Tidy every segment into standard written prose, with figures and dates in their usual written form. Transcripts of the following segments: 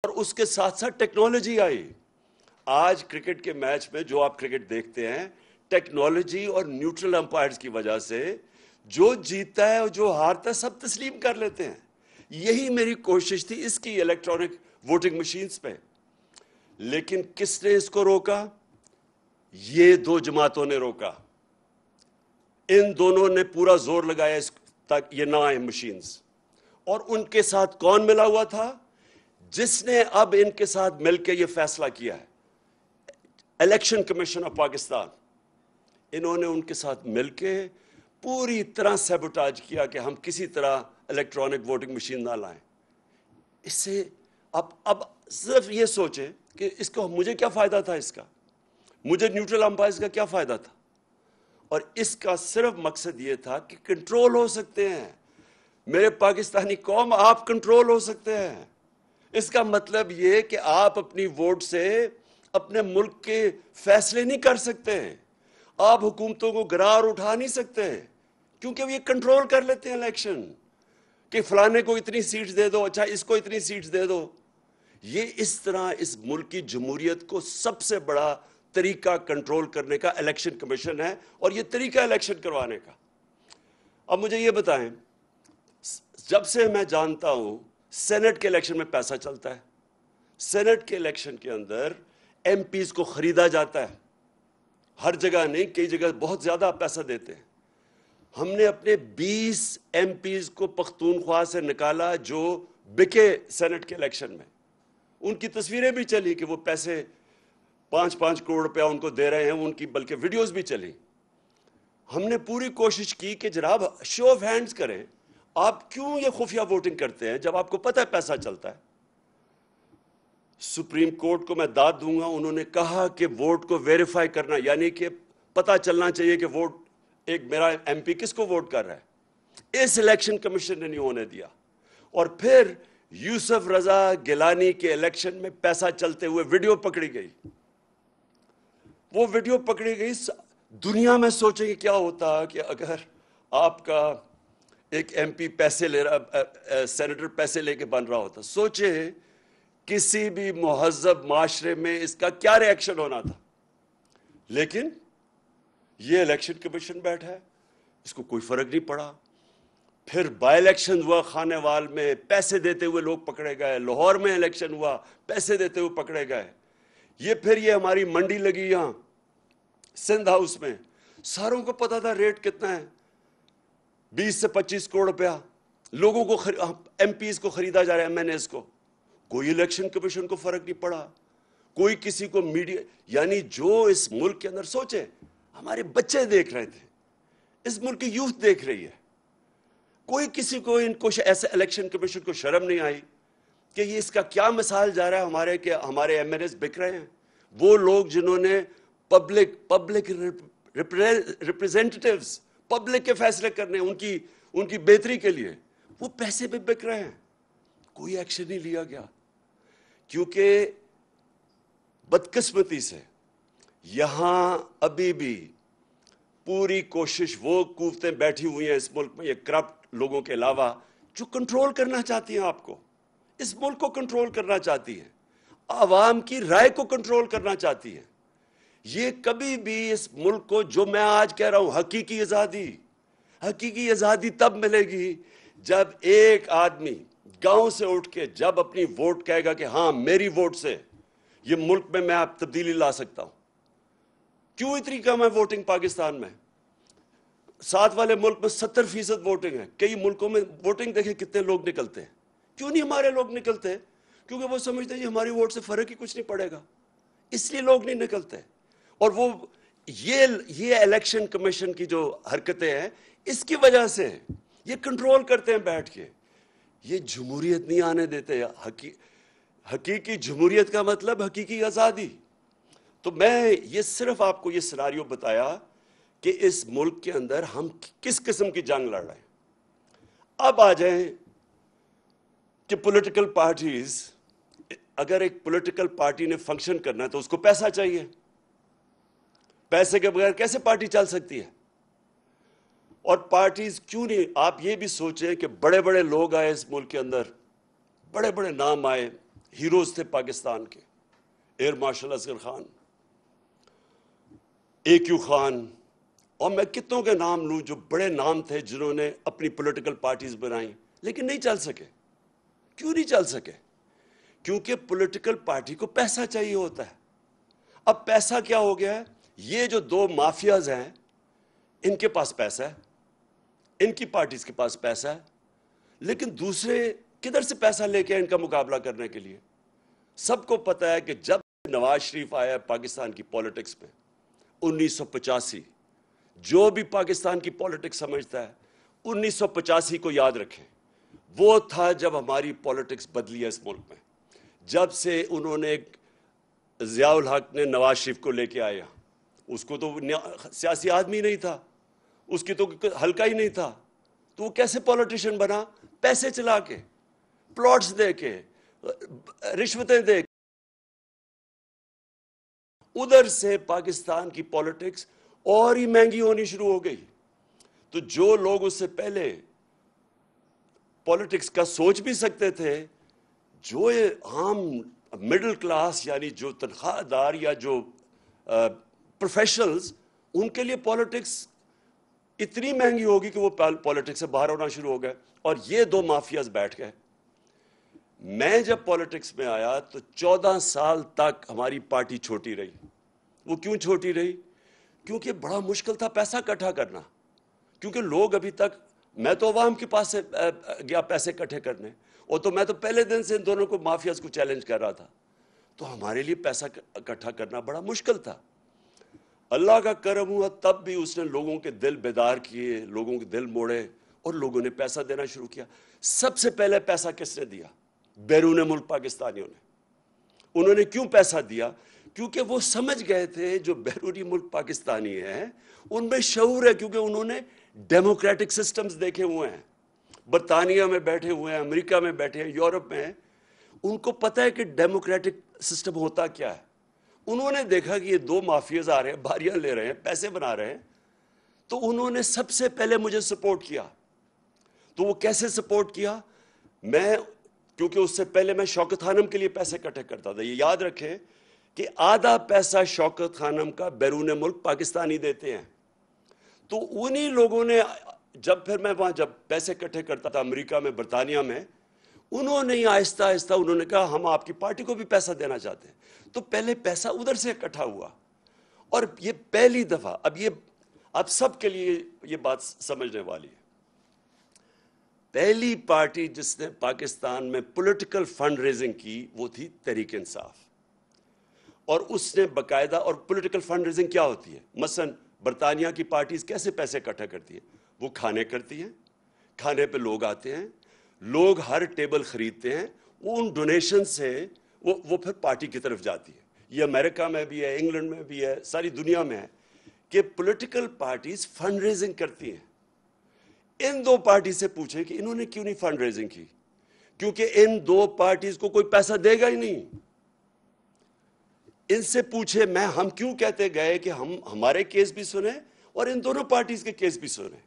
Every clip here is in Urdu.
اور اس کے ساتھ ساتھ ٹیکنالوجی آئی. آج کرکٹ کے میچ میں جو آپ کرکٹ دیکھتے ہیں، ٹیکنالوجی اور نیوٹرل امپائرز کی وجہ سے جو جیتتا ہے اور جو ہارتا ہے سب تسلیم کر لیتے ہیں. یہی میری کوشش تھی اس کی الیکٹرانک ووٹنگ مشینز پہ. لیکن کس نے اس کو روکا؟ یہ دو جماعتوں نے روکا. ان دونوں نے پورا زور لگایا اس تک یہ نہ آئے مشینز. اور ان کے ساتھ کون ملا ہوا تھا؟ جس نے اب ان کے ساتھ مل کے یہ فیصلہ کیا ہے، الیکشن کمیشن آف پاکستان. انہوں نے ان کے ساتھ مل کے پوری طرح سیبوٹاج کیا کہ ہم کسی طرح الیکٹرانک ووٹنگ مشین نہ لائیں. اس سے اب صرف یہ سوچیں کہ اس کو مجھے کیا فائدہ تھا، اس کا مجھے نیوٹرل امپائرز کا کیا فائدہ تھا. اور اس کا صرف مقصد یہ تھا کہ کنٹرول ہو سکتے ہیں. میرے پاکستانی قوم، آپ کنٹرول ہو سکتے ہیں. اس کا مطلب یہ کہ آپ اپنی ووٹ سے اپنے ملک کے فیصلے نہیں کر سکتے. آپ حکومتوں کو گرار اٹھا نہیں سکتے، کیونکہ وہ یہ کنٹرول کر لیتے ہیں الیکشن کہ فلانے کو اتنی سیٹس دے دو، اچھا اس کو اتنی سیٹس دے دو. یہ اس طرح اس ملک کی جمہوریت کو سب سے بڑا طریقہ کنٹرول کرنے کا الیکشن کمیشن ہے، اور یہ طریقہ الیکشن کروانے کا. اب مجھے یہ بتائیں، جب سے میں جانتا ہوں سینٹ کے الیکشن میں پیسہ چلتا ہے. سینٹ کے الیکشن کے اندر ایم پیز کو خریدا جاتا ہے. ہر جگہ نہیں، کئی جگہ بہت زیادہ پیسہ دیتے ہیں. ہم نے اپنے 20 ایم پیز کو پختونخوا سے نکالا جو بکے سینٹ کے الیکشن میں. ان کی تصویریں بھی چلی کہ وہ پیسے 5-5 کروڑ روپیہ ان کو دے رہے ہیں، ان کی بلکہ ویڈیوز بھی چلی. ہم نے پوری کوشش کی کہ جناب شو آف ہینڈز کریں، آپ کیوں یہ خفیہ ووٹنگ کرتے ہیں جب آپ کو پتہ ہے پیسہ چلتا ہے. سپریم کورٹ کو میں داد دوں گا، انہوں نے کہا کہ ووٹ کو ویریفائی کرنا، یعنی کہ پتہ چلنا چاہیے کہ ووٹ ایک میرا ایم پی کس کو ووٹ کر رہا ہے. اس الیکشن کمیشن نے نہیں ہونے دیا. اور پھر یوسف رضا گیلانی کے الیکشن میں پیسہ چلتے ہوئے ویڈیو پکڑی گئی. وہ ویڈیو پکڑی گئی. دنیا میں سوچیں کہ کیا ہوتا کہ اگر آپ کا ایک ایم پی پیسے لے رہا، سینیٹر پیسے لے کے بن رہا ہوتا. سوچیں کسی بھی مہذب معاشرے میں اس کا کیا ری ایکشن ہونا تھا. لیکن یہ الیکشن کمیشن بیٹھا ہے، اس کو کوئی فرق نہیں پڑا. پھر بائی الیکشن ہوا خانیوال میں، پیسے دیتے ہوئے لوگ پکڑے گئے. لاہور میں الیکشن ہوا، پیسے دیتے ہوئے پکڑے گئے. پھر یہ ہماری منڈی لگی یہاں سندھ ہاؤس میں، ساروں کو پتا تھا ریٹ کتنا ہے، 20 سے 25 کروڑ روپیہ لوگوں کو ایم پیز کو خریدا جا رہا ہے، ایم این ایز کو. کوئی الیکشن کمیشن کو فرق نہیں پڑا، کوئی کسی کو میڈیا، یعنی جو اس ملک کے اندر سوچے ہمارے بچے دیکھ رہے تھے، اس ملک کی یوتھ دیکھ رہی ہے. کوئی کسی کو ان کو ایسے الیکشن کمیشن کو شرم نہیں آئی کہ یہ اس کا کیا مثال جا رہا ہے کہ ہمارے ایم این ایز بک رہے ہیں. وہ لوگ جنہوں نے پبلک ریپریزنٹیٹیوز، پبلک کے فیصلے کرنے ان کی بہتری کے لیے، وہ پیسے پہ بک رہے ہیں. کوئی ایکشن نہیں لیا گیا، کیونکہ بدقسمتی سے یہاں ابھی بھی پوری کوشش وہ قوتیں بیٹھی ہوئی ہیں اس ملک میں، یہ کرپٹ لوگوں کے علاوہ، جو کنٹرول کرنا چاہتی ہیں آپ کو، اس ملک کو کنٹرول کرنا چاہتی ہیں، عوام کی رائے کو کنٹرول کرنا چاہتی ہیں. یہ کبھی بھی اس ملک کو، جو میں آج کہہ رہا ہوں، حقیقی آزادی تب ملے گی جب ایک آدمی گاؤں سے اٹھ کے جب اپنی ووٹ کہے گا کہ ہاں میری ووٹ سے یہ ملک میں آپ تبدیلی لا سکتا ہوں. کیوں اتنی کم ہے ووٹنگ پاکستان میں؟ ساتھ والے ملک میں 70% ووٹنگ ہے. کئی ملکوں میں ووٹنگ دیکھیں کتنے لوگ نکلتے ہیں. کیوں نہیں ہمارے لوگ نکلتے؟ کیونکہ وہ سمجھتے ہیں ہماری ووٹ سے فرق ہی کچھ نہیں پڑے گا، اس لیے لوگ نہیں نکلتے. اور وہ یہ الیکشن کمیشن کی جو حرکتیں ہیں، اس کی وجہ سے یہ کنٹرول کرتے ہیں بیٹھ کے. یہ جمہوریت نہیں آنے دیتے. حقیقی جمہوریت کا مطلب حقیقی آزادی. تو میں یہ صرف آپ کو یہ سیناریو بتایا کہ اس ملک کے اندر ہم کس قسم کی جنگ لڑ رہے ہیں. اب آ جائیں کہ پولیٹیکل پارٹیز، اگر ایک پولیٹیکل پارٹی نے فنکشن کرنا ہے تو اس کو پیسہ چاہیے. پیسے کے بغیر کیسے پارٹی چل سکتی ہے؟ اور پارٹیز کیوں نہیں، آپ یہ بھی سوچیں کہ بڑے بڑے لوگ آئے اس ملک کے اندر، بڑے بڑے نام آئے، ہیروز تھے پاکستان کے، air marshal Asghar Khan, AQ Khan, اور میں کتنوں کے نام لوں جو بڑے نام تھے جنہوں نے اپنی پولیٹیکل پارٹیز بنائیں لیکن نہیں چل سکے۔ کیوں نہیں چل سکے؟ کیونکہ پولیٹیکل پارٹی کو پیسہ چاہیے ہوتا ہے۔ اب پیسہ کیا ہو گیا ہے؟ یہ جو دو مافیاز ہیں ان کے پاس پیسہ ہے، ان کی پارٹیز کے پاس پیسہ ہے، لیکن دوسرے کدھر سے پیسہ لے کے ان کا مقابلہ کرنے کے لیے؟ سب کو پتہ ہے کہ جب نواز شریف آیا پاکستان کی پولیٹکس میں 1985، جو بھی پاکستان کی پولیٹکس سمجھتا ہے 1985 کو یاد رکھیں، وہ تھا جب ہماری پولیٹکس بدلی ہے اس ملک میں، جب سے انہوں نے ضیاء الحق نے نواز شریف کو لے کے آیا۔ اس کو تو سیاسی آدمی نہیں تھا، اس کی تو حلقہ ہی نہیں تھا، تو وہ کیسے پولیٹیشین بنا؟ پیسے چلا کے، پلاٹس دے کے، رشوتیں دے کے۔ ادھر سے پاکستان کی پولیٹکس اور ہی مہنگی ہونی شروع ہو گئی۔ تو جو لوگ اس سے پہلے پولیٹکس کا سوچ بھی سکتے تھے، جو عام مڈل کلاس یعنی جو تنخواہ دار یا جو پروفیشنلز، ان کے لیے پولیٹکس اتنی مہنگی ہوگی کہ وہ پولیٹکس سے باہر ہونا شروع ہو گئے، اور یہ دو مافیاز بیٹھ گئے۔ میں جب پولیٹکس میں آیا تو 14 سال تک ہماری پارٹی چھوٹی رہی۔ وہ کیوں چھوٹی رہی؟ کیونکہ بڑا مشکل تھا پیسہ اکٹھا کرنا، کیونکہ لوگ ابھی تک، میں تو عوام کے پاس سے گیا پیسے اکٹھے کرنے، اور تو میں تو پہلے دن سے ان دونوں کو مافیاز کو چیلنج کر رہا تھا، تو ہمارے لیے پیسہ اکٹھا کرنا بڑا مشکل تھا۔ اللہ کا کرم ہوا تب بھی اس نے لوگوں کے دل بیدار کیے، لوگوں کے دل موڑے، اور لوگوں نے پیسہ دینا شروع کیا۔ سب سے پہلے پیسہ کس نے دیا؟ بیرون ملک پاکستانیوں نے۔ انہوں نے کیوں پیسہ دیا؟ کیونکہ وہ سمجھ گئے تھے جو بیرونی ملک پاکستانی ہیں ان میں شعور ہے، کیونکہ انہوں نے ڈیموکریٹک سسٹمز دیکھے ہوئے ہیں، برطانیہ میں بیٹھے ہوئے ہیں، امریکہ میں بیٹھے ہیں، یورپ میں ہیں، ان کو پتہ ہے کہ ڈیموکریٹک سسٹم ہوتا کیا ہے۔ انہوں نے دیکھا کہ یہ دو مافیاز آ رہے ہیں، باریاں لے رہے ہیں، پیسے بنا رہے ہیں، تو انہوں نے سب سے پہلے مجھے سپورٹ کیا۔ تو وہ کیسے سپورٹ کیا؟ کیونکہ اس سے پہلے میں شوکت خانم کے لیے پیسے اکٹھے کرتا تھا۔ یہ یاد رکھیں کہ آدھا پیسہ شوکت خانم کا بیرون ملک پاکستانی دیتے ہیں۔ تو انہی لوگوں نے پھر میں وہاں جب پیسے اکٹھے کرتا تھا امریکہ میں، برطانیہ میں، انہوں نے آہستہ آہستہ انہوں نے کہا ہم آپ کی پارٹی کو بھی پیسہ دینا چاہتے ہیں۔ تو پہلے پیسہ ادھر سے اکٹھا ہوا، اور یہ پہلی دفعہ، اب سب کے لیے یہ بات سمجھنے والی ہے، پہلی پارٹی جس نے پاکستان میں پولیٹیکل فنڈ ریزنگ کی وہ تھی تحریک انصاف، اور اس نے باقاعدہ، اور پولیٹیکل فنڈ ریزنگ کیا ہوتی ہے؟ مثلا برطانیہ کی پارٹیز کیسے پیسے اکٹھا کرتی ہے؟ وہ کھانے کرتی ہیں، کھانے پہ لوگ آتے ہیں، لوگ ہر ٹیبل خریدتے ہیں، وہ ان ڈونیشن سے وہ پھر پارٹی کی طرف جاتی ہے۔ یہ امریکہ میں بھی ہے، انگلینڈ میں بھی ہے، ساری دنیا میں ہے کہ پولیٹیکل پارٹیز فنڈ ریزنگ کرتی ہیں۔ ان دو پارٹی سے پوچھیں کہ انہوں نے کیوں نہیں فنڈ ریزنگ کی؟ کیونکہ ان دو پارٹیز کو کوئی پیسہ دے گا ہی نہیں۔ ان سے پوچھے ہم کیوں کہتے گئے کہ ہمارے کیس بھی سنیں اور ان دونوں پارٹیز کے کیس بھی سنیں،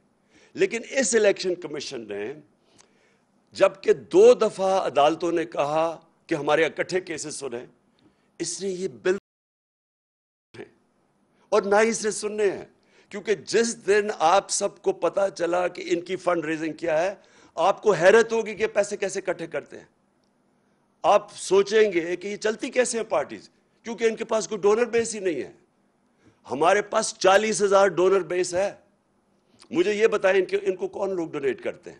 لیکن اس الیکشن کمیشن نے جبکہ 2 دفعہ عدالتوں نے کہا کہ ہمارے اکٹھے کیسز سنیں، اس نے یہ بل اور نہ ہی اس نے سننے ہیں، کیونکہ جس دن آپ سب کو پتا چلا کہ ان کی فنڈ ریزنگ کیا ہے، آپ کو حیرت ہوگی کہ پیسے کیسے اکٹھے کرتے ہیں۔ آپ سوچیں گے کہ یہ چلتی کیسے ہیں پارٹیز، کیونکہ ان کے پاس کوئی ڈونر بیس ہی نہیں ہے۔ ہمارے پاس 40,000 ڈونر بیس ہے۔ مجھے یہ بتائیں ان کو کون لوگ ڈونیٹ کرتے ہیں؟